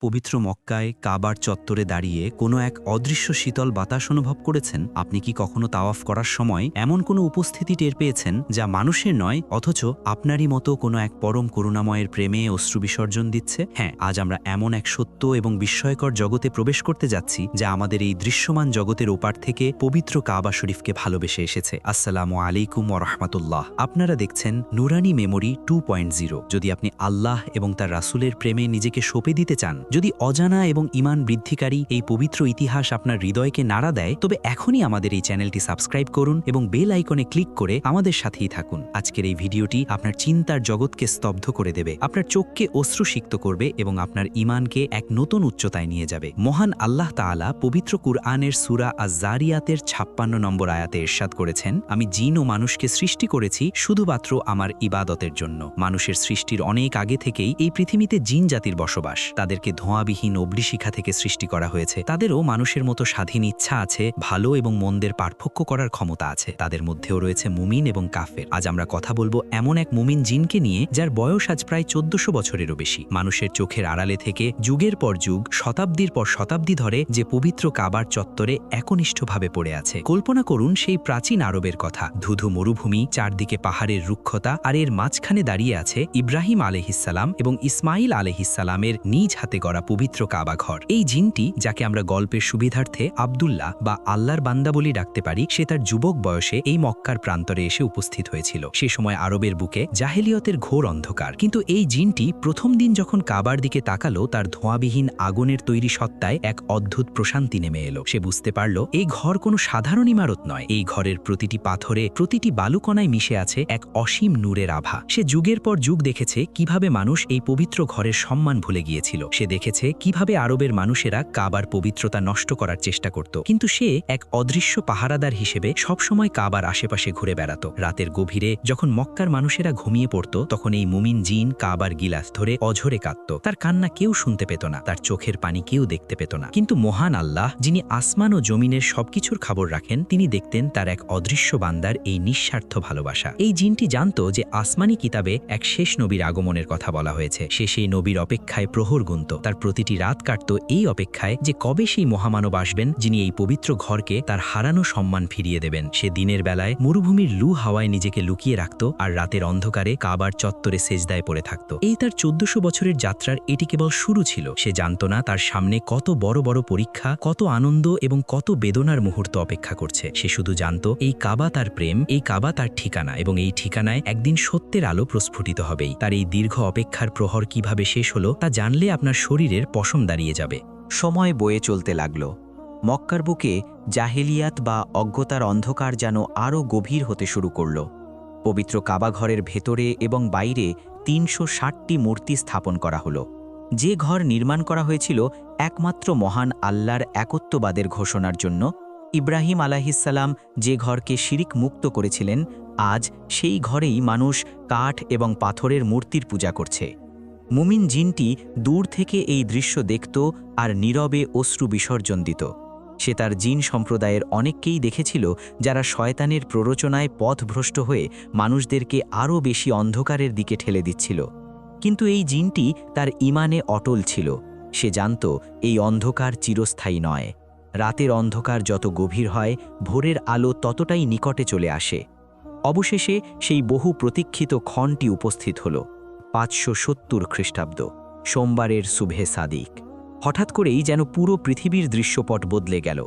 পবিত্র মক্কায় কাবার চত্বরে দাঁড়িয়ে কোনো এক অদৃশ্য শীতল বাতাস অনুভব করেছেন? আপনি কি কখনো তাওয়াফ করার সময় এমন কোনো উপস্থিতি টের পেয়েছেন যা মানুষের নয়, অথচ আপনারই মতো কোনো এক পরম করুণাময়ের প্রেমে অশ্রু বিসর্জন দিচ্ছে? হ্যাঁ, আজ আমরা এমন এক সত্য এবং বিস্ময়কর জগতে প্রবেশ করতে যাচ্ছি যা আমাদের এই দৃশ্যমান জগতের ওপার থেকে পবিত্র কাবা শরীফকে ভালোবেসে এসেছে। আসসালামু আলাইকুম ওয়া রাহমাতুল্লাহ। আপনারা দেখছেন নুরানি মেমোরি 2.0। যদি আপনি আল্লাহ এবং তার রাসূলের প্রেমে নিজেকে সঁপে দিতে চান, যদি অজানা এবং ঈমান বৃদ্ধিকারী এই পবিত্র ইতিহাস আপনার হৃদয়কে নাড়া দেয়, তবে এখনই আমাদের এই চ্যানেলটি সাবস্ক্রাইব করুন এবং বেল আইকনে ক্লিক করে আমাদের সাথেই থাকুন। আজকের এই ভিডিওটি আপনার চিন্তার জগৎকে স্তব্ধ করে দেবে, আপনার চোখকে অশ্রুসিক্ত করবে এবং আপনার ঈমানকে এক নতুন উচ্চতায় নিয়ে যাবে। মহান আল্লাহ তাআলা পবিত্র কুরআনের সূরা আয-যারিয়াতের 56 নম্বর আয়াতে ইরশাদ করেছেন, আমি জিন ও মানুষকে সৃষ্টি করেছি শুধুমাত্র আমার ইবাদতের জন্য। মানুষের সৃষ্টির অনেক আগে থেকেই এই পৃথিবীতে জিন জাতির বসবাস। তাদেরকে ধোঁয়াবিহীন অগ্নিশিখা থেকে সৃষ্টি করা হয়েছে। তাদেরও মানুষের মতো স্বাধীন ইচ্ছা আছে, ভালো এবং মন্দের পার্থক্য করার ক্ষমতা আছে। তাদের মধ্যেও রয়েছে মুমিন এবং কাফের। আজ আমরা কথা বলবো এমন এক মুমিন জিনকে নিয়ে যার বয়স আজ প্রায় 1400 বছরেরও বেশি। মানুষের চোখের আড়ালে থেকে যুগের পর যুগ, শতাব্দীর পর শতাব্দী ধরে যে পবিত্র কাবার চত্বরে একনিষ্ঠভাবে পড়ে আছে। কল্পনা করুন সেই প্রাচীন আরবের কথা। ধুধু মরুভূমি, চারদিকে পাহাড়ের রুক্ষতা, আর এর মাঝখানে দাঁড়িয়ে আছে ইব্রাহিম আলাইহিসসালাম এবং ইসমাইল আলাইহিসসালামের নিজ হাতে গড়া পবিত্র কাবা ঘর। এই জিনটি, যাকে আমরা গল্পের সুবিধার্থে আব্দুল্লাহ বা আল্লাহর বান্দা বলি ডাকতে পারি, সে তার যুবক বয়সে এই মক্কার প্রান্তরে এসে উপস্থিত হয়েছিল। সে সময় আরবের বুকে জাহেলিয়তের ঘোর অন্ধকার। কিন্তু এই জিনটি প্রথম দিন যখন কাবার দিকে তাকালো, তার ধোঁয়াবিহীন আগুনের তৈরি সত্তায় এক অদ্ভুত প্রশান্তি নেমে এলো। সে বুঝতে পারল এই ঘর কোনো সাধারণ ইমারত নয়। এই ঘরের প্রতিটি পাথরে, প্রতিটি বালুকণায় মিশে আছে এক অসীম নূরের আভা। সে যুগের পর যুগ দেখেছে কিভাবে মানুষ এই পবিত্র ঘরের সম্মান ভুলে গিয়েছিল। সে দেখেছে কিভাবে আরবের মানুষেরা কাবার পবিত্রতা নষ্ট করার চেষ্টা করত, কিন্তু সে এক অদৃশ্য পাহারাদার হিসেবে সবসময় কাবার আশেপাশে ঘুরে বেড়াত। রাতের গভীরে যখন মক্কার মানুষেরা ঘুমিয়ে পড়ত, তখন এই মুমিন জিন কাবার গিলাস ধরে অঝরে কাঁদত। তার কান্না কেউ শুনতে পেত না, তার চোখের পানি কেউ দেখতে পেত না। কিন্তু মহান আল্লাহ, যিনি আসমান ও জমিনের সবকিছুর খবর রাখেন, তিনি দেখতেন তার এক অদৃশ্য বান্দার এই নিঃস্বার্থ ভালোবাসা। এই জিনটি জানত যে আসমানি কিতাবে এক শেষ নবীর আগমনের কথা বলা হয়েছে। সে সেই নবীর অপেক্ষায় প্রহর গুনত। তার প্রতিটি রাত কাটত এই অপেক্ষায় যে কবে সেই মহামানব আসবেন, যিনি এই পবিত্র ঘরকে তার হারানো সম্মান ফিরিয়ে দেবেন। সে দিনের বেলায় মরুভূমির লু হাওয়ায় নিজেকে লুকিয়ে রাখত, আর রাতের অন্ধকারে কাবার চত্বরে সেজদায় পড়ে থাকত। এই তার 1400 বছরের যাত্রার এটি কেবল শুরু ছিল। সে জানত না তার সামনে কত বড় বড় পরীক্ষা, কত আনন্দ এবং কত বেদনার মুহূর্ত অপেক্ষা করছে। সে শুধু জানত এই কাবা তার প্রেম, এই কাবা তার ঠিকানা, এবং এই ঠিকানায় একদিন সত্যের আলো প্রস্ফুটিত হবেই। তার এই দীর্ঘ অপেক্ষার প্রহর কিভাবে শেষ হলো তা জানলে আপনার শরীরের পশম দাঁড়িয়ে যাবে। সময় বয়ে চলতে লাগল। মক্কার বুকে জাহেলিয়াত বা অজ্ঞতার অন্ধকার যেন আরও গভীর হতে শুরু করল। পবিত্র কাবাঘরের ভেতরে এবং বাইরে 360টি মূর্তি স্থাপন করা হলো। যে ঘর নির্মাণ করা হয়েছিল একমাত্র মহান আল্লাহর একত্ববাদের ঘোষণার জন্য, ইব্রাহিম আলাইহিসসালাম যে ঘরকে শিরিক মুক্ত করেছিলেন, আজ সেই ঘরেই মানুষ কাঠ এবং পাথরের মূর্তির পূজা করছে। মুমিন জিনটি দূর থেকে এই দৃশ্য দেখত আর নীরবে অশ্রু বিসর্জন দিত। সে তার জিন সম্প্রদায়ের অনেককেই দেখেছিল যারা শয়তানের প্ররোচনায় পথভ্রষ্ট হয়ে মানুষদেরকে আরও বেশি অন্ধকারের দিকে ঠেলে দিচ্ছিল। কিন্তু এই জিনটি তার ঈমানে অটল ছিল। সে জানত এই অন্ধকার চিরস্থায়ী নয়। রাতের অন্ধকার যত গভীর হয়, ভোরের আলো ততটাই নিকটে চলে আসে। অবশেষে সেই বহু প্রতীক্ষিত ক্ষণটি উপস্থিত হল। 570 খ্রিস্টাব্দ, সোমবারের সুবহে সাদিক। হঠাৎ করেই যেন পুরো পৃথিবীর দৃশ্যপট বদলে গেল।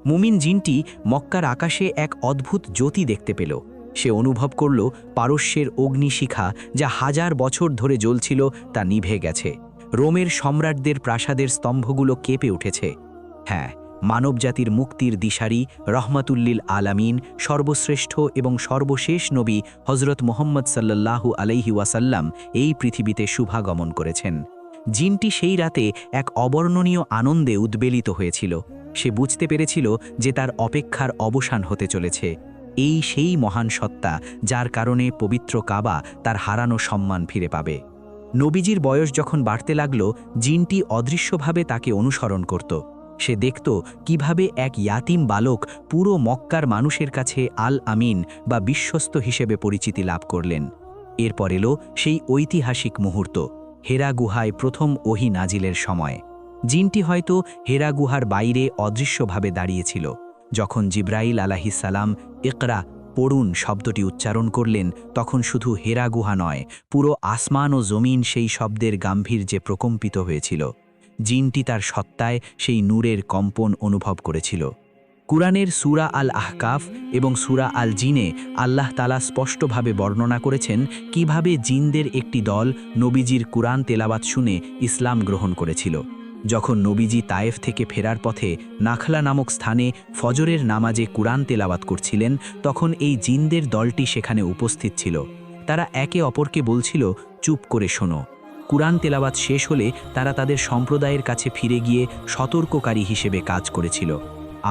মুমিন জিনটি মক্কার আকাশে এক অদ্ভুত জ্যোতি দেখতে পেল। সে অনুভব করল পারস্যের অগ্নিশিখা, যা হাজার বছর ধরে জ্বলছিল, তা নিভে গেছে। রোমের সম্রাটদের প্রাসাদের স্তম্ভগুলো কেঁপে উঠেছে। হ্যাঁ, মানবজাতির মুক্তির দিশারি রহমাতুল্লিল আলামিন, সর্বশ্রেষ্ঠ এবং সর্বশেষ নবী হজরত মুহাম্মদ সাল্লাল্লাহু আলাইহি ওয়াসাল্লাম এই পৃথিবীতে শুভাগমন করেছেন। জিনটি সেই রাতে এক অবর্ণনীয় আনন্দে উদ্বেলিত হয়েছিল। সে বুঝতে পেরেছিল যে তার অপেক্ষার অবসান হতে চলেছে। এই সেই মহান সত্তা যার কারণে পবিত্র কাবা তার হারানো সম্মান ফিরে পাবে। নবীজির বয়স যখন বাড়তে লাগল, জিনটি অদৃশ্যভাবে তাকে অনুসরণ করত। সে দেখত কিভাবে এক ইয়াতিম বালক পুরো মক্কার মানুষের কাছে আল আমিন বা বিশ্বস্ত হিসেবে পরিচিতি লাভ করলেন। এরপর এলো সেই ঐতিহাসিক মুহূর্ত, হেরা গুহায় প্রথম ওহী নাজিলের সময়। জিনটি হয়তো হেরা গুহার বাইরে অদৃশ্যভাবে দাঁড়িয়েছিল। যখন জিব্রাইল আলাহিসাল্লাম ইকরা পড়ুন শব্দটি উচ্চারণ করলেন, তখন শুধু হেরা গুহা নয়, পুরো আসমান ও জমিন সেই শব্দের গাম্ভীর্যে প্রকম্পিত হয়েছিল। জিনটি তার সত্তায় সেই নূরের কম্পন অনুভব করেছিল। কুরআনের সূরা আল আহকাফ এবং সূরা আল জিনে আল্লাহ তাআলা স্পষ্টভাবে বর্ণনা করেছেন কিভাবে জিনদের একটি দল নবীজির কুরআন তেলাওয়াত শুনে ইসলাম গ্রহণ করেছিল। যখন নবীজি তায়েফ থেকে ফেরার পথে নাখলা নামক স্থানে ফজরের নামাজে কুরআন তেলাওয়াত করছিলেন, তখন এই জিনদের দলটি সেখানে উপস্থিত ছিল। তারা একে অপরকে বলছিল, চুপ করে শোনো। কুরআন তেলাওয়াত শেষ হলে তারা তাদের সম্প্রদায়ের কাছে ফিরে গিয়ে সতর্ককারী হিসেবে কাজ করেছিল।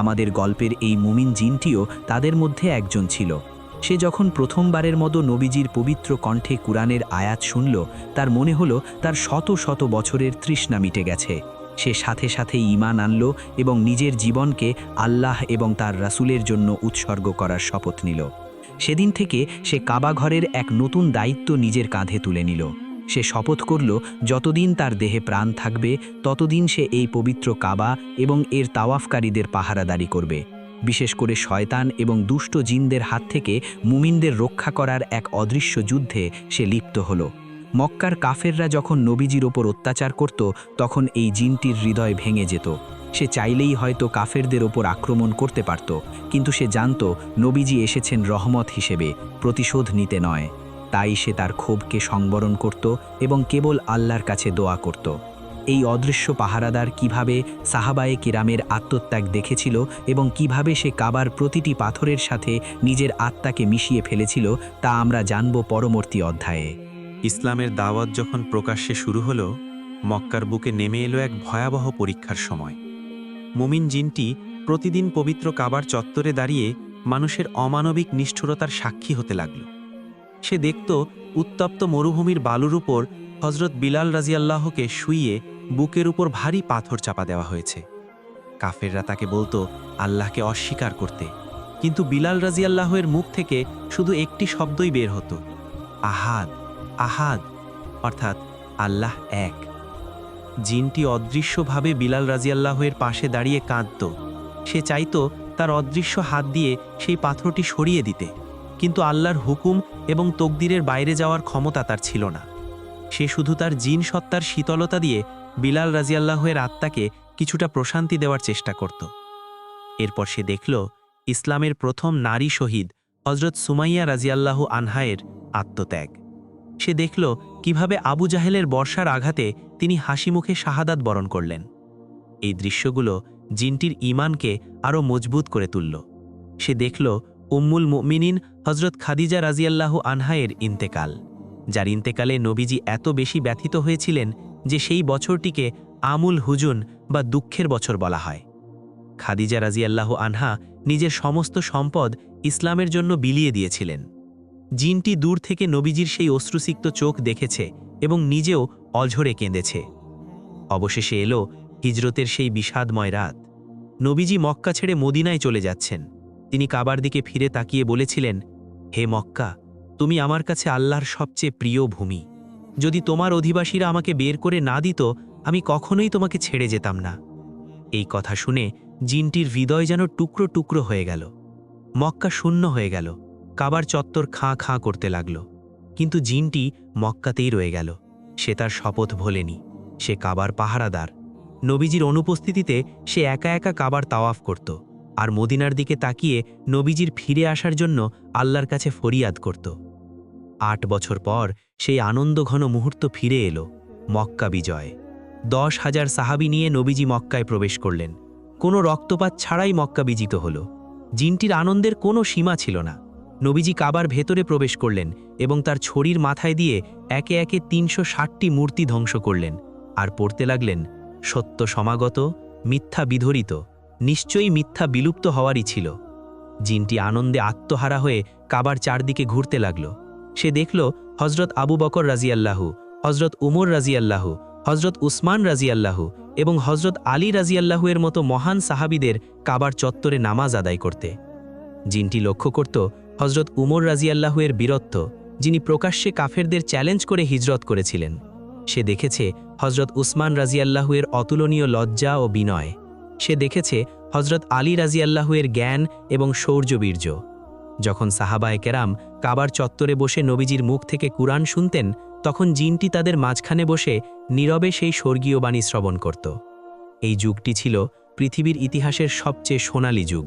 আমাদের গল্পের এই মুমিন জিনটিও তাদের মধ্যে একজন ছিল। সে যখন প্রথমবারের মতো নবীজির পবিত্র কণ্ঠে কুরআনের আয়াত শুনল, তার মনে হলো তার শত শত বছরের তৃষ্ণা মিটে গেছে। সে সাথে সাথে ঈমান আনল এবং নিজের জীবনকে আল্লাহ এবং তার রাসূলের জন্য উৎসর্গ করার শপথ নিল। সেদিন থেকে সে কাবা ঘরের এক নতুন দায়িত্ব নিজের কাঁধে তুলে নিল। সে শপথ করল, যতদিন তার দেহে প্রাণ থাকবে ততদিন সে এই পবিত্র কাবা এবং এর তাওয়াফকারীদের পাহারাদারি করবে। বিশেষ করে শয়তান এবং দুষ্ট জিনদের হাত থেকে মুমিনদের রক্ষা করার এক অদৃশ্য যুদ্ধে সে লিপ্ত হল। মক্কার কাফেররা যখন নবীজির ওপর অত্যাচার করত, তখন এই জিনটির হৃদয় ভেঙে যেত। সে চাইলেই হয়তো কাফেরদের ওপর আক্রমণ করতে পারত, কিন্তু সে জানত নবীজি এসেছেন রহমত হিসেবে, প্রতিশোধ নিতে নয়। তাই সে তার ক্ষোভকে সংবরণ করত এবং কেবল আল্লাহর কাছে দোয়া করত। এই অদৃশ্য পাহারাদার কিভাবে সাহাবায়ে কিরামের আত্মত্যাগ দেখেছিল এবং কিভাবে সে কাবার প্রতিটি পাথরের সাথে নিজের আত্মাকে মিশিয়ে ফেলেছিল, তা আমরা জানব পরবর্তী অধ্যায়ে। ইসলামের দাওয়াত যখন প্রকাশ্যে শুরু হলো, মক্কার বুকে নেমে এলো এক ভয়াবহ পরীক্ষার সময়। মুমিন জিনটি প্রতিদিন পবিত্র কাবার চত্বরে দাঁড়িয়ে মানুষের অমানবিক নিষ্ঠুরতার সাক্ষী হতে লাগল। সে দেখত উত্তপ্ত মরুভূমির বালুর উপর হজরত বিলাল রাজিয়াল্লাহকে শুইয়ে বুকের উপর ভারী পাথর চাপা দেওয়া হয়েছে। কাফেররা তাকে বলতো আল্লাহকে অস্বীকার করতে, কিন্তু বিলাল রাজিয়াল্লাহের মুখ থেকে শুধু একটি শব্দই বের হতো, আহাদ আহাদ, অর্থাৎ আল্লাহ এক। জিনটি অদৃশ্যভাবে বিলাল রাজিয়াল্লাহের পাশে দাঁড়িয়ে কাঁদত। সে চাইতো তার অদৃশ্য হাত দিয়ে সেই পাথরটি সরিয়ে দিতে, কিন্তু আল্লাহর হুকুম এবং তকদিরের বাইরে যাওয়ার ক্ষমতা তার ছিল না। সে শুধু তার জিন সত্তার শীতলতা দিয়ে বিলাল রাজিয়াল্লাহের আত্মাকে কিছুটা প্রশান্তি দেওয়ার চেষ্টা করত। এরপর সে দেখল ইসলামের প্রথম নারী শহীদ হজরত সুমাইয়া রাজিয়াল্লাহু আনহায়ের আত্মত্যাগ। সে দেখল কিভাবে আবু জাহেলের বর্ষার আঘাতে তিনি হাসিমুখে শাহাদাত বরণ করলেন। এই দৃশ্যগুলো জিনটির ঈমানকে আরও মজবুত করে তুলল। সে দেখল উম্মুল মুমিনিন হজরত খাদিজা রাজিয়াল্লাহু আনহায়ের ইন্তেকাল, যার ইন্তেকালে নবীজি এত বেশি ব্যথিত হয়েছিলেন যে সেই বছরটিকে আমুল হুজুন বা দুঃখের বছর বলা হয়। খাদিজা রাজিয়াল্লাহু আনহা নিজের সমস্ত সম্পদ ইসলামের জন্য বিলিয়ে দিয়েছিলেন। জিনটি দূর থেকে নবীজির সেই অশ্রুসিক্ত চোখ দেখেছে এবং নিজেও অঝরে কেঁদেছে। অবশেষে এলো হিজরতের সেই বিষাদময় রাত। নবীজি মক্কা ছেড়ে মদিনায় চলে যাচ্ছেন। তিনি কাবার দিকে ফিরে তাকিয়ে বলেছিলেন, হে মক্কা, তুমি আমার কাছে আল্লাহর সবচেয়ে প্রিয় ভূমি। যদি তোমার অধিবাসীরা আমাকে বের করে না দিত, আমি কখনোই তোমাকে ছেড়ে যেতাম না। এই কথা শুনে জিনটির হৃদয় যেন টুকরো টুকরো হয়ে গেল। মক্কা শূন্য হয়ে গেল, কাবার চত্বর খাঁ খাঁ করতে লাগল। কিন্তু জিনটি মক্কাতেই রয়ে গেল। সে তার শপথ ভোলেনি। সে কাবার পাহারাদার। নবীজির অনুপস্থিতিতে সে একা একা কাবার তাওয়াফ করত, আর মদিনার দিকে তাকিয়ে নবীজির ফিরে আসার জন্য আল্লাহর কাছে ফরিয়াদ করত। ৮ বছর পর সেই আনন্দঘন মুহূর্ত ফিরে এলো, মক্কা বিজয়। 10,000 সাহাবী নিয়ে নবীজি মক্কায় প্রবেশ করলেন। কোনো রক্তপাত ছাড়াই মক্কা বিজিত হল। জিনটির আনন্দের কোনো সীমা ছিল না। নবীজি কাবার ভেতরে প্রবেশ করলেন এবং তার ছড়ির মাথায় দিয়ে একে একে 360টি মূর্তি ধ্বংস করলেন, আর পড়তে লাগলেন, সত্য সমাগত, মিথ্যা বিধরিত, নিশ্চয়ই মিথ্যা বিলুপ্ত হওয়ারই ছিল। জিনটি আনন্দে আত্মহারা হয়ে কাবার চারদিকে ঘুরতে লাগল। সে দেখল হজরত আবু বকর রাজিয়াল্লাহু, হজরত উমর রাজিয়াল্লাহু, হজরত উসমান রাজিয়াল্লাহু এবং হজরত আলী রাজিয়াল্লাহুয়ের মতো মহান সাহাবীদের কাবার চত্বরে নামাজ আদায় করতে। জিনটি লক্ষ্য করত হজরত উমর রাজিয়াল্লাহুয়ের বীরত্ব, যিনি প্রকাশ্যে কাফেরদের চ্যালেঞ্জ করে হিজরত করেছিলেন। সে দেখেছে হজরত উসমান রাজিয়াল্লাহুয়ের অতুলনীয় লজ্জা ও বিনয়। সে দেখেছে হজরত আলী রাজিয়াল্লাহুয়ের জ্ঞান এবং শৌর্যবীর্য। যখন সাহাবায়ে কেরাম কাবার চত্বরে বসে নবীজির মুখ থেকে কুরআন শুনতেন, তখন জিনটি তাদের মাঝখানে বসে নীরবে সেই স্বর্গীয় বাণী শ্রবণ করত। এই যুগটি ছিল পৃথিবীর ইতিহাসের সবচেয়ে সোনালী যুগ।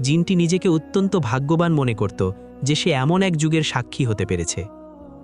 জিনটি নিজেকে অত্যন্ত ভাগ্যবান মনে করত যে সে এমন এক যুগের সাক্ষী হতে পেরেছে।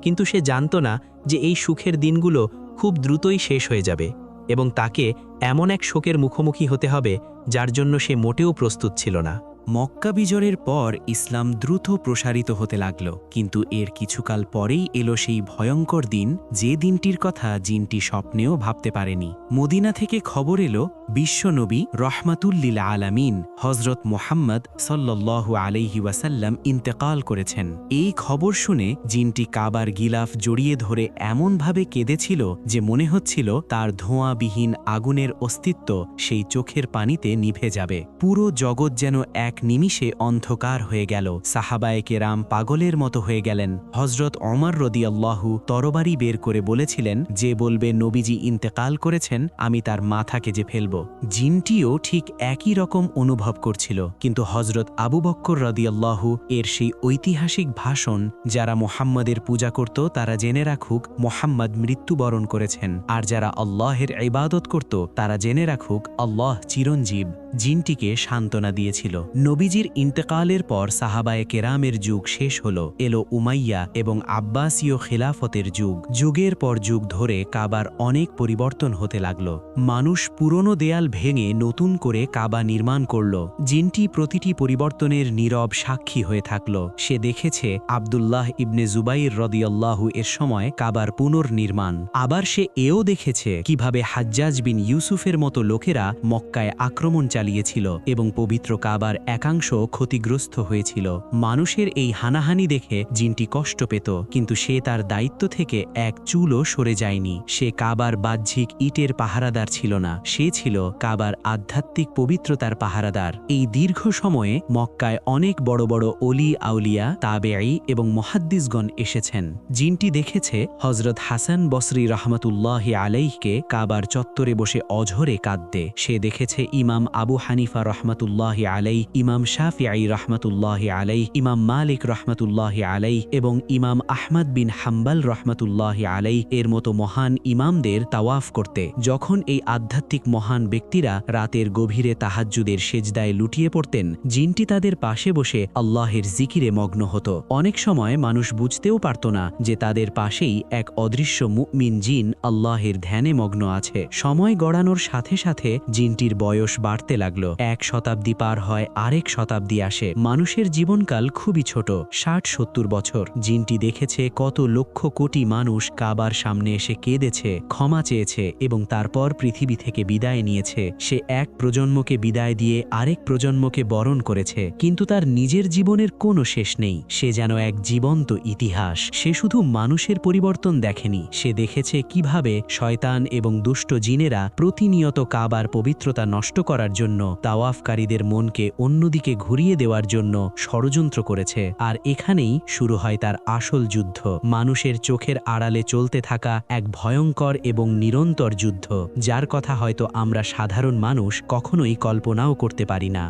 কিন্তু সে জানত না যে এই সুখের দিনগুলো খুব দ্রুতই শেষ হয়ে যাবে এবং তাকে এমন এক শোকের মুখোমুখি হতে হবে যার জন্য সে মোটেও প্রস্তুত ছিল না। মক্কা বিজয়ের পর ইসলাম দ্রুত প্রসারিত হতে লাগল, কিন্তু এর কিছুকাল পরেই এলো সেই ভয়ঙ্কর দিন, যে দিনটির কথা জিনটি স্বপ্নেও ভাবতে পারেনি। মদিনা থেকে খবর এলো বিশ্বনবী রহমাতুল্লিল আলামিন হজরত মোহাম্মদ সাল্লাল্লাহু আলাইহি ওয়াসাল্লাম ইন্তেকাল করেছেন। এই খবর শুনে জিনটি কাবার গিলাফ জড়িয়ে ধরে এমনভাবে কেঁদেছিল যে মনে হচ্ছিল তার ধোঁয়াবিহীন আগুনের অস্তিত্ব সেই চোখের পানিতে নিভে যাবে। পুরো জগৎ যেন এক নিমিষে অন্ধকার হয়ে গেল। সাহাবায়ে কেরাম পাগলের মতো হয়ে গেলেন। হজরত ওমর রাদিয়াল্লাহু তরবারি বের করে বলেছিলেন, যে বলবে নবীজি ইন্তেকাল করেছেন, আমি তার মাথা কেটে ফেলব। জিনটিও ঠিক একই রকম অনুভব করছিল, কিন্তু হজরত আবু বক্কর রাদিয়াল্লাহু এর সেই ঐতিহাসিক ভাষণ, যারা মোহাম্মদের পূজা করত তারা জেনে রাখুক মোহাম্মদ মৃত্যুবরণ করেছেন, আর যারা আল্লাহের ইবাদত করত তারা জেনে রাখুক আল্লাহ চিরঞ্জীব, জিনটিকে সান্ত্বনা দিয়েছিল। নবীজির ইন্তেকালের পর সাহাবায়ে কেরামের যুগ শেষ হল, এলো উমাইয়া এবং আব্বাসীয় খিলাফতের যুগ। যুগের পর যুগ ধরে কাবার অনেক পরিবর্তন হতে লাগল। মানুষ পুরনো দেয়াল ভেঙে নতুন করে কাবা নির্মাণ করল। জিনটি প্রতিটি পরিবর্তনের নীরব সাক্ষী হয়ে থাকল। সে দেখেছে আব্দুল্লাহ ইবনে জুবাইর রাদিয়াল্লাহু এর সময় কাবার পুনর্নির্মাণ। আবার সে এও দেখেছে কিভাবে হাজ্জাজ বিন ইউসুফের মতো লোকেরা মক্কায় আক্রমণ চালিয়েছিল এবং পবিত্র কাবার একাংশ ক্ষতিগ্রস্ত হয়েছিল। মানুষের এই হানাহানি দেখে জিনটি কষ্ট পেত, কিন্তু সে তার দায়িত্ব থেকে এক চুলও সরে যায়নি। সে কাবার বাহ্যিক ইটের পাহারাদার ছিল না, সে ছিল কাবার আধ্যাত্মিক পবিত্রতার পাহারাদার। এই দীর্ঘ সময়ে মক্কায় অনেক বড় বড় অলি আউলিয়া, তাবেঈ এবং মুহাদ্দিসগণ এসেছেন। জিনটি দেখেছে হজরত হাসান বসরি রহমতুল্লাহি আলাইহকে কাবার চত্বরে বসে অঝরে কাঁদতে। সে দেখেছে ইমাম আবু হানিফা রহমতুল্লাহি আলাইহ, ইমাম শাফিঈ রহমতুল্লাহি আলাইহ, ইমাম মালিক রহমতুল্লাহি আলাইহ এবং ইমাম আহমদ বিন হাম্বল রহমতুল্লাহি আলাইহ এর মতো মহান ইমামদের তাওয়াফ করতে। যখন এই আধ্যাত্মিক মহান ব্যক্তিরা রাতের গভীরে তাহাজ্জুদের সেজদায় লুটিয়ে পড়তেন, জিনটি তাদের পাশে বসে আল্লাহের জিকিরে মগ্ন হতো। অনেক সময় মানুষ বুঝতেও পারত না যে তাদের পাশেই এক অদৃশ্য মুমিন জিন আল্লাহের ধ্যানে মগ্ন আছে। সময় গড়ানোর সাথে সাথে জিনটির বয়স বাড়তে লাগল। 1 শতাব্দী পার হয়, আরেক শতাব্দী আসে। মানুষের জীবনকাল খুবই ছোট, 60-70 বছর। জিনটি দেখেছে কত লক্ষ কোটি মানুষ কাবার সামনে এসে কেঁদেছে, ক্ষমা চেয়েছে এবং তারপর পৃথিবী থেকে বিদায় নিয়েছে। সে এক প্রজন্মকে বিদায় দিয়ে আরেক প্রজন্মকে বরণ করেছে, কিন্তু তার নিজের জীবনের কোনো শেষ নেই। সে যেন এক জীবন্ত ইতিহাস। সে শুধু মানুষের পরিবর্তন দেখেনি, সে দেখেছে কিভাবে শয়তান এবং দুষ্ট জিনেরা প্রতিনিয়ত কাবার পবিত্রতা নষ্ট করার জন্য, তাওয়াফকারীদের মনকে অন্যদিকে ঘুরিয়ে দেওয়ার জন্য ষড়যন্ত্র করেছে। আর এখানেই শুরু হয় তার আসল যুদ্ধ, মানুষের চোখের আড়ালে চলতে থাকা এক ভয়ঙ্কর এবং নিরন্তর যুদ্ধ, যার কথা হয়তো আমরা সাধারণ মানুষ কখনোই কল্পনাও করতে পারি না।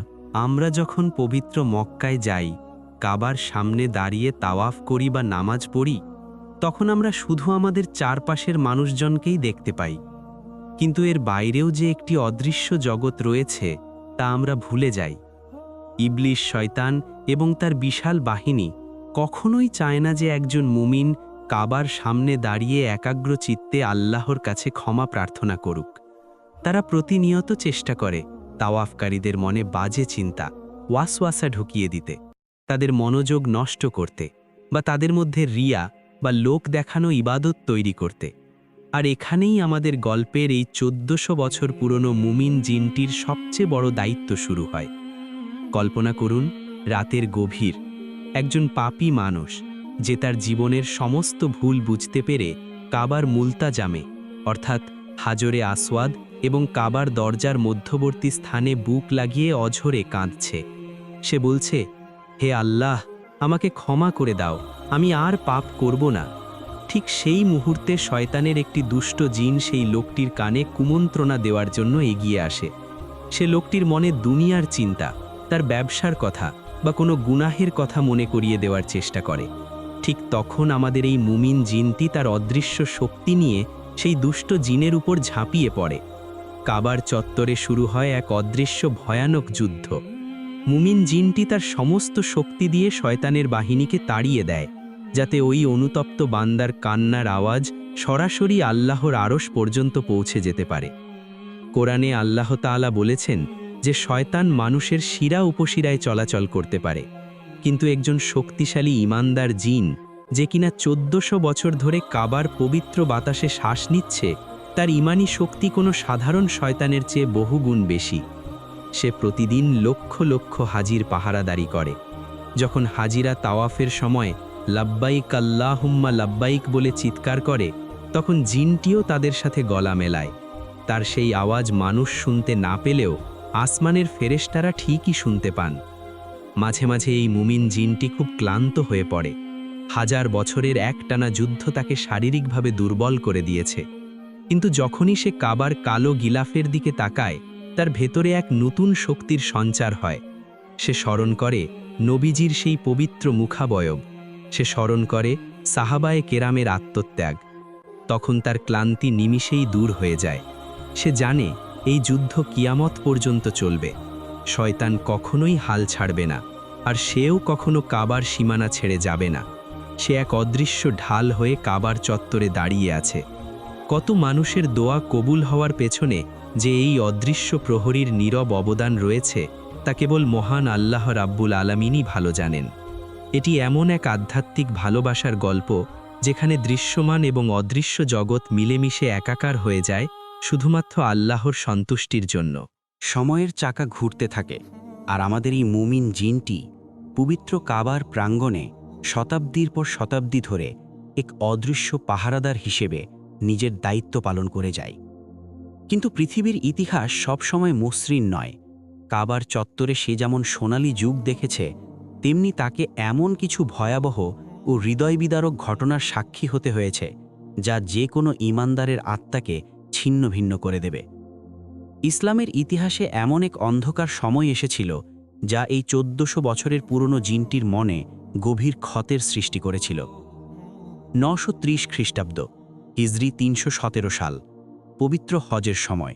আমরা যখন পবিত্র মক্কায় যাই, কাবার সামনে দাঁড়িয়ে তাওয়াফ করি বা নামাজ পড়ি, তখন আমরা শুধু আমাদের চারপাশের মানুষজনকেই দেখতে পাই, কিন্তু এর বাইরেও যে একটি অদৃশ্য জগৎ রয়েছে তা আমরা ভুলে যাই। ইবলিশ, শয়তান এবং তার বিশাল বাহিনী কখনোই চায় না যে একজন মুমিন কাবার সামনে দাঁড়িয়ে একাগ্র চিত্তে আল্লাহর কাছে ক্ষমা প্রার্থনা করুক। তারা প্রতিনিয়ত চেষ্টা করে তাওয়াফকারীদের মনে বাজে চিন্তা, ওয়াসওয়াসা ঢুকিয়ে দিতে, তাদের মনোযোগ নষ্ট করতে, বা তাদের মধ্যে রিয়া বা লোক দেখানো ইবাদত তৈরি করতে। আর এখানেই আমাদের গল্পের এই 1400 বছর পুরনো মুমিন জিনটির সবচেয়ে বড় দায়িত্ব শুরু হয়। কল্পনা করুন, রাতের গভীর একজন পাপী মানুষ, যে তার জীবনের সমস্ত ভুল বুঝতে পেরে কাবার মুলতাজামে অর্থাৎ হাজরে আসওয়াদ এবং কাবার দরজার মধ্যবর্তী স্থানে বুক লাগিয়ে অঝরে কাঁদছে। সে বলছে, হে আল্লাহ, আমাকে ক্ষমা করে দাও, আমি আর পাপ করব না। ঠিক সেই মুহূর্তে শয়তানের একটি দুষ্ট জিন সেই লোকটির কানে কুমন্ত্রণা দেওয়ার জন্য এগিয়ে আসে। সে লোকটির মনে দুনিয়ার চিন্তা, তার ব্যবসার কথা বা কোনো গুনাহের কথা মনে করিয়ে দেওয়ার চেষ্টা করে। ঠিক তখন আমাদের এই মুমিন জিনটি তার অদৃশ্য শক্তি নিয়ে সেই দুষ্ট জিনের উপর ঝাঁপিয়ে পড়ে। কাবার চত্বরে শুরু হয় এক অদৃশ্য ভয়ানক যুদ্ধ। মুমিন জিনটি তার সমস্ত শক্তি দিয়ে শয়তানের বাহিনীকে তাড়িয়ে দেয়, যাতে ওই অনুতপ্ত বান্দার কান্নার আওয়াজ সরাসরি আল্লাহর আরশ পর্যন্ত পৌঁছে যেতে পারে। কোরআনে আল্লাহ তাআলা বলেছেন যে শয়তান মানুষের শিরা উপশিরায় চলাচল করতে পারে, কিন্তু একজন শক্তিশালী ঈমানদার জিন যে কিনা 1400 বছর ধরে কাবার পবিত্র বাতাসে শ্বাস নিচ্ছে, তার ঈমানি শক্তি কোনো সাধারণ শয়তানের চেয়ে বহুগুণ বেশি। সে প্রতিদিন লক্ষ লক্ষ হাজির পাহারাদারি করে। যখন হাজিরা তাওয়াফের সময় লাব্বাইক আল্লাহুম্মা লাব্বাইক বলে চিৎকার করে, তখন জিনটিও তাদের সাথে গলা মেলায়। তার সেই আওয়াজ মানুষ শুনতে না পেলেও আসমানের ফেরেশতারা ঠিকই শুনতে পান। মাঝে মাঝে এই মুমিন জিনটি খুব ক্লান্ত হয়ে পড়ে। হাজার বছরের একটানা যুদ্ধ তাকে শারীরিকভাবে দুর্বল করে দিয়েছে, কিন্তু যখনই সে কাবার কালো গিলাফের দিকে তাকায়, তার ভেতরে এক নতুন শক্তির সঞ্চার হয়। সে স্মরণ করে নবীজির সেই পবিত্র মুখাবয়ব, সে স্মরণ করে সাহাবায়ে কেরামের আত্মত্যাগ। তখন তার ক্লান্তি নিমিষেই দূর হয়ে যায়। সে জানে এই যুদ্ধ কিয়ামত পর্যন্ত চলবে। শয়তান কখনোই হাল ছাড়বে না, আর সেও কখনো কাবার সীমানা ছেড়ে যাবে না। সে এক অদৃশ্য ঢাল হয়ে কাবার চত্বরে দাঁড়িয়ে আছে। কত মানুষের দোয়া কবুল হওয়ার পেছনে যে এই অদৃশ্য প্রহরীর নীরব অবদান রয়েছে, তা কেবল মহান আল্লাহ রাব্বুল আলামিনই ভালো জানেন। এটি এমন এক আধ্যাত্মিক ভালোবাসার গল্প, যেখানে দৃশ্যমান এবং অদৃশ্য জগৎ মিলেমিশে একাকার হয়ে যায় শুধুমাত্র আল্লাহর সন্তুষ্টির জন্য। সময়ের চাকা ঘুরতে থাকে, আর আমাদের এই মুমিন জিনটি পবিত্র কাবার প্রাঙ্গণে শতাব্দীর পর শতাব্দী ধরে এক অদৃশ্য পাহারাদার হিসেবে নিজের দায়িত্ব পালন করে যায়। কিন্তু পৃথিবীর ইতিহাস সবসময় মসৃণ নয়। কাবার চত্বরে সে যেমন সোনালী যুগ দেখেছে, তেমনি তাকে এমন কিছু ভয়াবহ ও হৃদয়বিদারক ঘটনার সাক্ষী হতে হয়েছে, যা যে কোনো ঈমানদারের আত্মাকে ছিন্ন ভিন্ন করে দেবে। ইসলামের ইতিহাসে এমন এক অন্ধকার সময় এসেছিল, যা এই 1400 বছরের পুরনো জিনটির মনে গভীর ক্ষতের সৃষ্টি করেছিল। 930 খ্রিস্টাব্দ, হিজরি 317 সাল, পবিত্র হজের সময়।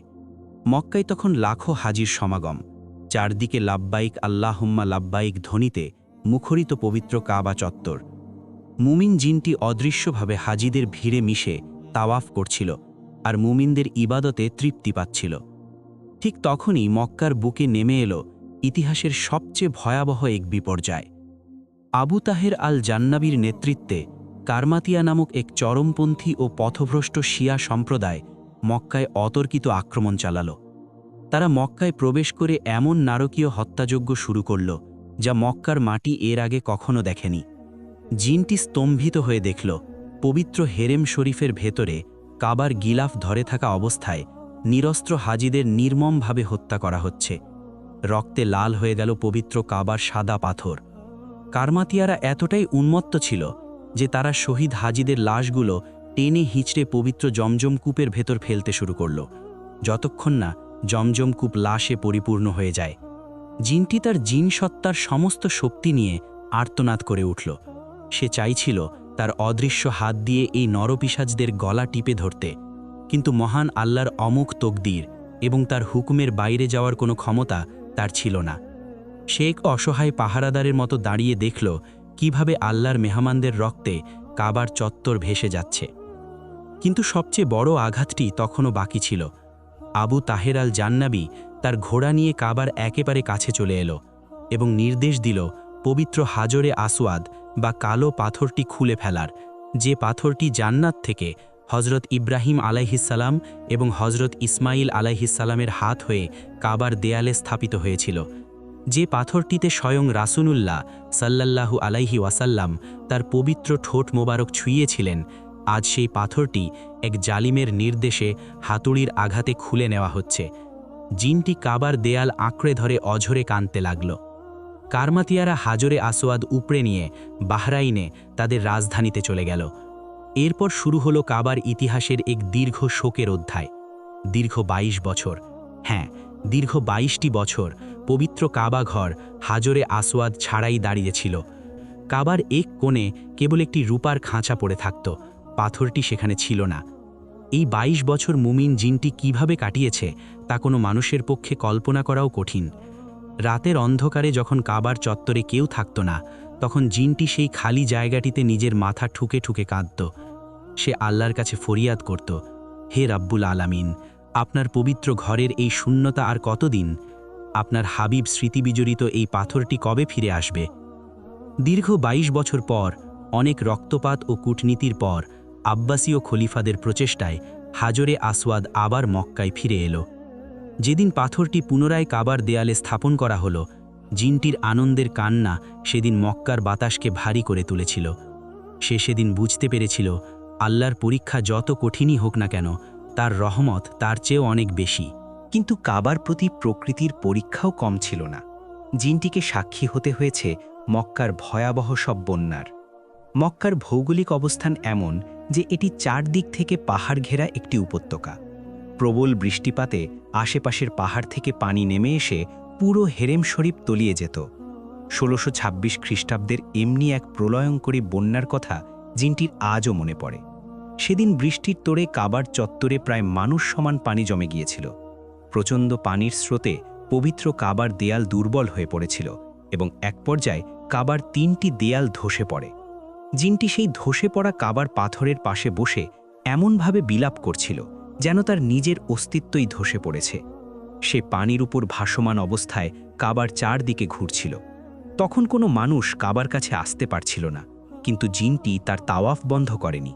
মক্কায় তখন লাখো হাজির সমাগম। চারদিকে লাব্বাইক আল্লাহুম্মা লাব্বাইক ধ্বনিতে মুখরিত পবিত্র কাবা চত্বর। মুমিন জিনটি অদৃশ্যভাবে হাজিদের ভিড়ে মিশে তাওয়াফ করছিল, আর মুমিনদের ইবাদতে তৃপ্তি পাচ্ছিল। ঠিক তখনই মক্কার বুকে নেমে এলো ইতিহাসের সবচেয়ে ভয়াবহ এক বিপর্যয়। আবু তাহের আল জান্নাবীর নেতৃত্বে কারমাতিয়া নামক এক চরমপন্থী ও পথভ্রষ্ট শিয়া সম্প্রদায় মক্কায় অতর্কিত আক্রমণ চালাল। তারা মক্কায় প্রবেশ করে এমন নারকীয় হত্যাযজ্ঞ শুরু করল, যা মক্কার মাটি এর আগে কখনো দেখেনি। জিনটি স্তম্ভিত হয়ে দেখল পবিত্র হেরেম শরীফের ভেতরে কাবার গিলাফ ধরে থাকা অবস্থায় নিরস্ত্র হাজিদের নির্মমভাবে হত্যা করা হচ্ছে। রক্তে লাল হয়ে গেল পবিত্র কাবার সাদা পাথর। কারমাতিয়ারা এতটাই উন্মত্ত ছিল যে তারা শহীদ হাজিদের লাশগুলো টেনে হিঁচড়ে পবিত্র জমজম কূপের ভেতর ফেলতে শুরু করল, যতক্ষণ না জমজম কূপ লাশে পরিপূর্ণ হয়ে যায়। জিনটি তার জিন সত্তার সমস্ত শক্তি নিয়ে আর্তনাদ করে উঠল। সে চাইছিল তার অদৃশ্য হাত দিয়ে এই নরপিশাচদের গলা টিপে ধরতে, কিন্তু মহান আল্লাহর অমুক তকদির এবং তার হুকুমের বাইরে যাওয়ার কোনো ক্ষমতা তার ছিল না। সে এক অসহায় পাহারাদারের মতো দাঁড়িয়ে দেখল কিভাবে আল্লাহর মেহমানদের রক্তে কাবার চত্বর ভেসে যাচ্ছে। কিন্তু সবচেয়ে বড় আঘাতটি তখনও বাকি ছিল। আবু তাহের আল জান্নাবী তার ঘোড়া নিয়ে কাবার একেবারে কাছে চলে এলো এবং নির্দেশ দিল পবিত্র হাজরে আসওয়াদ বা কালো পাথরটি খুলে ফেলার, যে পাথরটি জান্নাত থেকে হজরত ইব্রাহিম আলাইহিসসালাম এবং হজরত ইসমাইল আলাইহিসসালামের হাত হয়ে কাবার দেয়ালে স্থাপিত হয়েছিল, যে পাথরটিতে স্বয়ং রাসূলুল্লাহ সাল্লাল্লাহু আলাইহি ওয়াসাল্লাম তার পবিত্র ঠোঁট মোবারক ছুঁয়েছিলেন। আজ সেই পাথরটি এক জালিমের নির্দেশে হাতুড়ির আঘাতে খুলে নেওয়া হচ্ছে। জিনটি কাবার দেয়াল আঁকড়ে ধরে অঝরে কাঁদতে লাগল। কারমাতিয়ারা হাজরে আসওয়াদ উপড়ে নিয়ে বাহরাইনে তাদের রাজধানীতে চলে গেল। এরপর শুরু হলো কাবার ইতিহাসের এক দীর্ঘ শোকের অধ্যায়। দীর্ঘ ২২ বছর, হ্যাঁ, দীর্ঘ ২২টি বছর পবিত্র কাবা ঘর হাজরে আসওয়াদ ছাড়াই দাঁড়িয়েছিল। কাবার এক কোণে কেবল একটি রূপার খাঁচা পড়ে থাকত, পাথরটি সেখানে ছিল না। এই ২২ বছর মুমিন জিনটি কিভাবে কাটিয়েছে তা কোনো মানুষের পক্ষে কল্পনা করাও কঠিন। রাতের অন্ধকারে যখন কাবার চত্বরে কেউ থাকত না, তখন জিনটি সেই খালি জায়গাটিতে নিজের মাথা ঠুকে ঠুকে কাঁদত। সে আল্লাহর কাছে ফরিয়াদ করত, হে রাব্বুল আলামিন, আপনার পবিত্র ঘরের এই শূন্যতা আর কতদিন? আপনার হাবিব স্মৃতিবিজড়িত এই পাথরটি কবে ফিরে আসবে? দীর্ঘ ২২ বছর পর, অনেক রক্তপাত ও কূটনীতির পর, আব্বাসীয় খলিফাদের প্রচেষ্টায় হাজরে আসওয়াদ আবার মক্কায় ফিরে এলো। যেদিন পাথরটি পুনরায় কাবার দেয়ালে স্থাপন করা হলো, জিনটির আনন্দের কান্না সেদিন মক্কার বাতাসকে ভারী করে তুলেছিল। সে সেদিন বুঝতে পেরেছিল, আল্লাহর পরীক্ষা যত কঠিনই হোক না কেন, তার রহমত তার চেয়েও অনেক বেশি। কিন্তু কাবার প্রতি প্রকৃতির পরীক্ষাও কম ছিল না। জিনটিকে সাক্ষী হতে হয়েছে মক্কার ভয়াবহ সব বন্যার। মক্কার ভৌগোলিক অবস্থান এমন যে এটি চারদিক থেকে পাহাড় ঘেরা একটি উপত্যকা। প্রবল বৃষ্টিপাতে আশেপাশের পাহাড় থেকে পানি নেমে এসে পুরো হেরেম শরীফ তলিয়ে যেত। ১৬২৬ খ্রিস্টাব্দের এমনি এক প্রলয়ঙ্করী বন্যার কথা জিনটির আজও মনে পড়ে। সেদিন বৃষ্টির তোড়ে কাবার চত্বরে প্রায় মানুষ সমান পানি জমে গিয়েছিল। প্রচণ্ড পানির স্রোতে পবিত্র কাবার দেয়াল দুর্বল হয়ে পড়েছিল এবং এক পর্যায়ে কাবার ৩টি দেয়াল ধসে পড়ে। জিনটি সেই ধসে পড়া কাবার পাথরের পাশে বসে এমনভাবে বিলাপ করছিল যেন তার নিজের অস্তিত্বই ধসে পড়েছে। সে পানির উপর ভাসমান অবস্থায় কাবার চারদিকে ঘুরছিল। তখন কোনো মানুষ কাবার কাছে আসতে পারছিল না, কিন্তু জিনটি তার তাওয়াফ বন্ধ করেনি।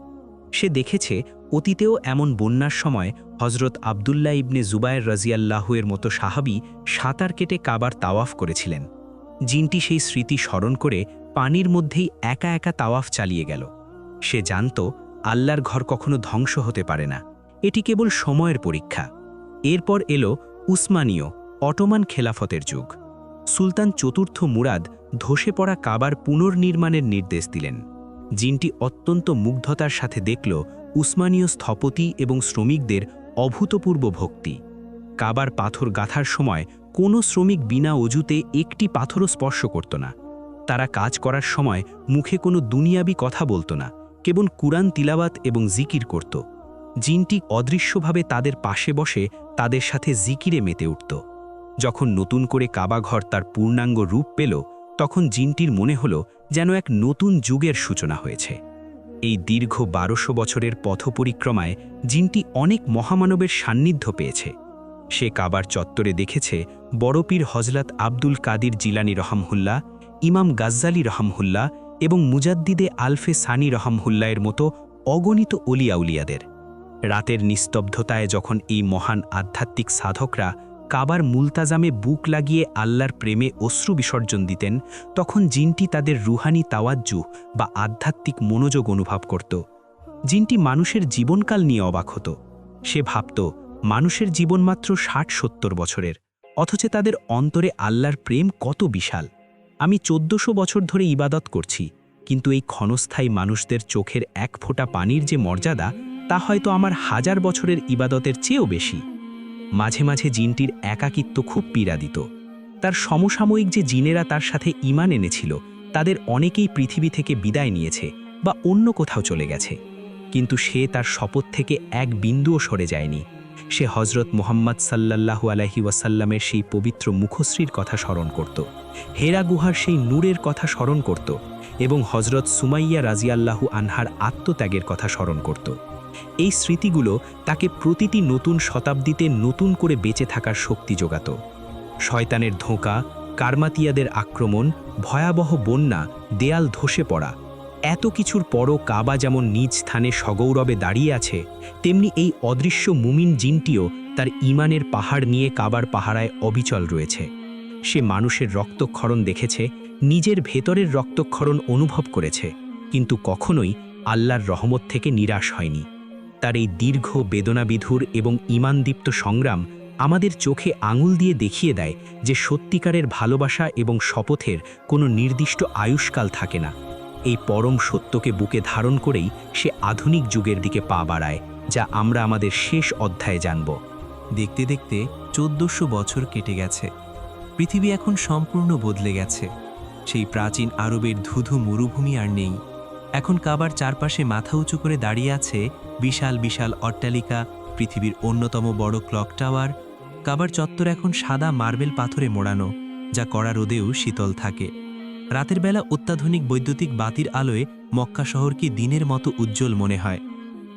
সে দেখেছে অতীতেও এমন বন্যার সময় হজরত আবদুল্লাহ ইবনে জুবায়ের রাজিয়াল্লাহুয়ের মতো সাহাবী সাঁতার কেটে কাবার তাওয়াফ করেছিলেন। জিনটি সেই স্মৃতি স্মরণ করে পানির মধ্যেই একা একা তাওয়াফ চালিয়ে গেল। সে জানত আল্লাহর ঘর কখনো ধ্বংস হতে পারে না, এটি কেবল সময়ের পরীক্ষা। এরপর এলো উসমানীয় অটোমান খেলাফতের যুগ। সুলতান চতুর্থ মুরাদ ধসে পড়া কাবার পুনর্নির্মাণের নির্দেশ দিলেন। জিনটি অত্যন্ত মুগ্ধতার সাথে দেখল উসমানীয় স্থপতি এবং শ্রমিকদের অভূতপূর্ব ভক্তি। কাবার পাথর গাঁথার সময় কোনো শ্রমিক বিনা অজুতে একটি পাথরও স্পর্শ করত না। তারা কাজ করার সময় মুখে কোনো দুনিয়াবি কথা বলত না, কেবল কুরআন তিলাওয়াত এবং জিকির করত। জিনটি অদৃশ্যভাবে তাদের পাশে বসে তাদের সাথে জিকিরে মেতে উঠত। যখন নতুন করে কাবাঘর তার পূর্ণাঙ্গ রূপ পেল, তখন জিনটির মনে হল যেন এক নতুন যুগের সূচনা হয়েছে। এই দীর্ঘ ১২০০ বছরের পথপরিক্রমায় জিনটি অনেক মহামানবের সান্নিধ্য পেয়েছে। সে কাবার চত্বরে দেখেছে বড়পীর হজরত আব্দুল কাদির জিলানী রহমহুল্লাহ, ইমাম গাজ্জালি রহমহুল্লাহ এবং মুজাদ্দিদে আলফে সানি রহমহুল্লাহের মতো অগণিত অলিয়াউলিয়াদের। রাতের নিস্তব্ধতায় যখন এই মহান আধ্যাত্মিক সাধকরা কাবার মুলতাজামে বুক লাগিয়ে আল্লাহর প্রেমে অশ্রু বিসর্জন দিতেন, তখন জিনটি তাদের রুহানি তাওয়াজ্জু বা আধ্যাত্মিক মনোযোগ অনুভব করত। জিনটি মানুষের জীবনকাল নিয়ে অবাক হতো। সে ভাবত মানুষের জীবন মাত্র ৬০-৭০ বছরের, অথচ তাদের অন্তরে আল্লাহর প্রেম কত বিশাল। আমি ১৪০০ বছর ধরে ইবাদত করছি, কিন্তু এই ক্ষণস্থায়ী মানুষদের চোখের এক ফোঁটা পানির যে মর্যাদা, তা হয়তো আমার ১০০০ বছরের ইবাদতের চেয়েও বেশি। মাঝে মাঝে জিনটির একাকিত্ব খুব পীড়া দিত। তার সমসাময়িক যে জিনেরা তার সাথে ঈমান এনেছিল, তাদের অনেকেই পৃথিবী থেকে বিদায় নিয়েছে বা অন্য কোথাও চলে গেছে, কিন্তু সে তার শপথ থেকে এক বিন্দুও সরে যায়নি। সে হজরত মুহাম্মদ সাল্লাল্লাহু আলাইহি ওয়াসাল্লামের সেই পবিত্র মুখশ্রীর কথা স্মরণ করত, হেরা গুহার সেই নূরের কথা স্মরণ করত এবং হজরত সুমাইয়া রাজিয়াল্লাহু আনহার আত্মত্যাগের কথা স্মরণ করত। এই স্মৃতিগুলো তাকে প্রতিটি নতুন শতাব্দীতে নতুন করে বেঁচে থাকার শক্তি যোগাত। শয়তানের ধোঁকা, কারমাতিয়াদের আক্রমণ, ভয়াবহ বন্যা, দেয়াল ধসে পড়া, এত কিছুর পরও কাবা যেমন নিজ স্থানে সগৌরবে দাঁড়িয়ে আছে, তেমনি এই অদৃশ্য মুমিন জিনটিও তার ঈমানের পাহাড় নিয়ে কাবার পাহারায় অবিচল রয়েছে। সে মানুষের রক্তক্ষরণ দেখেছে, নিজের ভেতরের রক্তক্ষরণ অনুভব করেছে, কিন্তু কখনোই আল্লাহর রহমত থেকে নিরাশ হয়নি। তার এই দীর্ঘ বেদনাবিধুর এবং ঈমানদীপ্ত সংগ্রাম আমাদের চোখে আঙুল দিয়ে দেখিয়ে দেয় যে সত্যিকারের ভালোবাসা এবং শপথের কোনো নির্দিষ্ট আয়ুষ্কাল থাকে না। এই পরম সত্যকে বুকে ধারণ করেই সে আধুনিক যুগের দিকে পা বাড়ায়, যা আমরা আমাদের শেষ অধ্যায়ে জানব। দেখতে দেখতে 1400 বছর কেটে গেছে। পৃথিবী এখন সম্পূর্ণ বদলে গেছে। সেই প্রাচীন আরবের ধুধু মরুভূমি আর নেই। এখন কাবার চারপাশে মাথা উঁচু করে দাঁড়িয়ে আছে বিশাল বিশাল অট্টালিকা, পৃথিবীর অন্যতম বড় ক্লক টাওয়ার। কাবার চত্বর এখন সাদা মার্বেল পাথরে মোড়ানো, যা কড়া রোদেও শীতল থাকে। রাতের বেলা অত্যাধুনিক বৈদ্যুতিক বাতির আলোয় মক্কা শহরকে দিনের মতো উজ্জ্বল মনে হয়।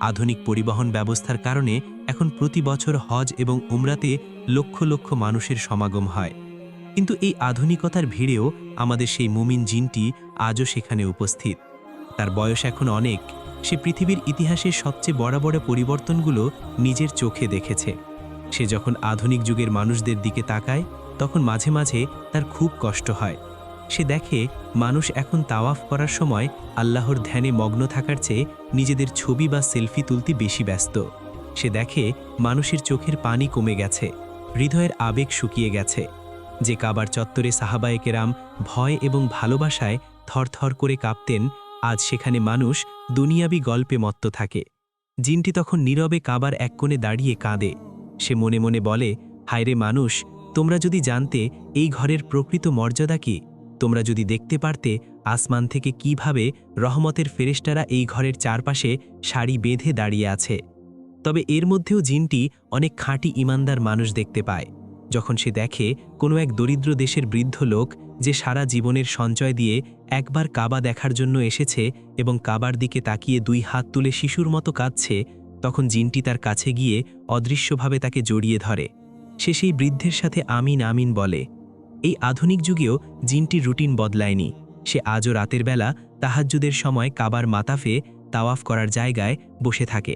আধুনিক পরিবহন ব্যবস্থার কারণে এখন প্রতি বছর হজ এবং উমরাতে লক্ষ লক্ষ মানুষের সমাগম হয়। কিন্তু এই আধুনিকতার ভিড়েও আমাদের সেই মুমিন জিনটি আজও সেখানে উপস্থিত। তার বয়স এখন অনেক। সে পৃথিবীর ইতিহাসের সবচেয়ে বড় বড় পরিবর্তনগুলো নিজের চোখে দেখেছে। সে যখন আধুনিক যুগের মানুষদের দিকে তাকায়, তখন মাঝে মাঝে তার খুব কষ্ট হয়। সে দেখে মানুষ এখন তাওয়াফ করার সময় আল্লাহর ধ্যানে মগ্ন থাকার চেয়ে নিজেদের ছবি বা সেলফি তুলতে বেশি ব্যস্ত। সে দেখে মানুষের চোখের পানি কমে গেছে, হৃদয়ের আবেগ শুকিয়ে গেছে। যে কাবার চত্বরে সাহাবায়ে কেরাম ভয় এবং ভালোবাসায় থরথর করে কাঁপতেন, আজ সেখানে মানুষ দুনিয়াবি গল্পে মত্ত থাকে। জিনটি তখন নীরবে কাবার এক কোণে দাঁড়িয়ে কাঁদে। সে মনে মনে বলে, হায়রে মানুষ, তোমরা যদি জানতে এই ঘরের প্রকৃত মর্যাদা কি, তোমরা যদি দেখতে পারতে আসমান থেকে কিভাবে রহমতের ফেরেশতারা এই ঘরের চারপাশে সারি বেঁধে দাঁড়িয়ে আছে। তবে এর মধ্যেও জিনটি অনেক খাঁটি ইমানদার মানুষ দেখতে পায়। যখন সে দেখে কোনো এক দরিদ্র দেশের বৃদ্ধ লোক, যে সারা জীবনের সঞ্চয় দিয়ে একবার কাবা দেখার জন্য এসেছে এবং কাবার দিকে তাকিয়ে 2 হাত তুলে শিশুর মতো কাঁদছে, তখন জিনটি তার কাছে গিয়ে অদৃশ্যভাবে তাকে জড়িয়ে ধরে। সে সেই বৃদ্ধের সাথে আমিন আমিন বলে। এই আধুনিক যুগেও জিনটির রুটিন বদলায়নি। সে আজও রাতের বেলা তাহাজ্জুদের সময় কাবার মাতাফে তাওয়াফ করার জায়গায় বসে থাকে।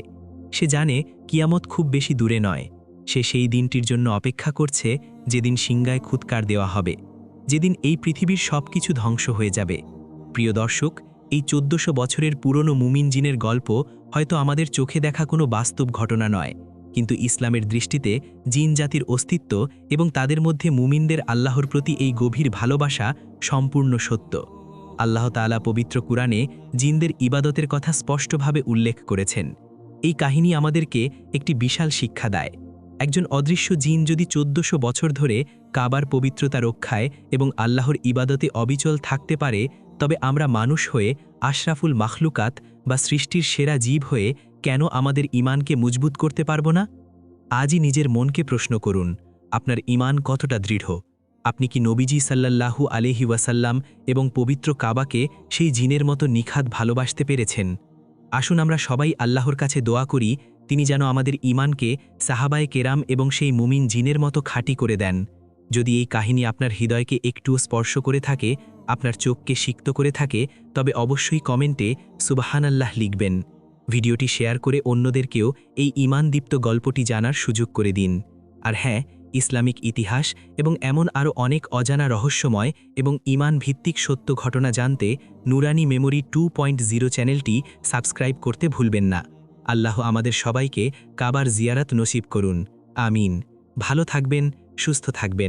সে জানে কিয়ামত খুব বেশি দূরে নয়। সে সেই দিনটির জন্য অপেক্ষা করছে, যেদিন সিংগায় খুৎকার দেওয়া হবে, যেদিন এই পৃথিবীর সব কিছু ধ্বংস হয়ে যাবে। প্রিয় দর্শক, এই 1400 বছরের পুরনো মুমিন জিনের গল্প হয়তো আমাদের চোখে দেখা কোনো বাস্তব ঘটনা নয়, কিন্তু ইসলামের দৃষ্টিতে জিন জাতির অস্তিত্ব এবং তাদের মধ্যে মুমিনদের আল্লাহর প্রতি এই গভীর ভালোবাসা সম্পূর্ণ সত্য। আল্লাহ তাআলা পবিত্র কুরআনে জিনদের ইবাদতের কথা স্পষ্টভাবে উল্লেখ করেছেন। এই কাহিনী আমাদেরকে একটি বিশাল শিক্ষা দেয়। একজন অদৃশ্য জিন যদি 1400 বছর ধরে কাবার পবিত্রতা রক্ষায় এবং আল্লাহর ইবাদতে অবিচল থাকতে পারে, তবে আমরা মানুষ হয়ে, আশরাফুল মাখলুকাত বা সৃষ্টির সেরা জীব হয়ে কেন আমাদের ঈমানকে মজবুত করতে পারব না? আজই নিজের মনকে প্রশ্ন করুন, আপনার ঈমান কতটা দৃঢ়? আপনি কি নবীজি সাল্লাল্লাহু আলাইহি ওয়াসাল্লাম এবং পবিত্র কাবাকে সেই জিনের মতো নিখাত ভালোবাসতে পেরেছেন? আসুন আমরা সবাই আল্লাহর কাছে দোয়া করি, তিনি যেন আমাদের ঈমানকে সাহাবায়ে কেরাম এবং সেই মুমিন জিনের মতো খাঁটি করে দেন। যদি এই কাহিনী আপনার হৃদয়কে একটুও স্পর্শ করে থাকে, আপনার চোখকে সিক্ত করে থাকে, তবে অবশ্যই কমেন্টে সুবহানাল্লাহ লিখবেন। ভিডিওটি শেয়ার করে অন্যদেরকেও এই ঈমানদীপ্ত গল্পটি জানার সুযোগ করে দিন। আর হ্যাঁ, ইসলামিক ইতিহাস এবং এমন আরও অনেক অজানা রহস্যময় এবং ঈমান ভিত্তিক সত্য ঘটনা জানতে নুরানি মেমোরি 2.0 চ্যানেলটি সাবস্ক্রাইব করতে ভুলবেন না। আল্লাহ আমাদের সবাইকে কাবার জিয়ারাত নসিব করুন। আমিন। ভালো থাকবেন, সুস্থ থাকবেন।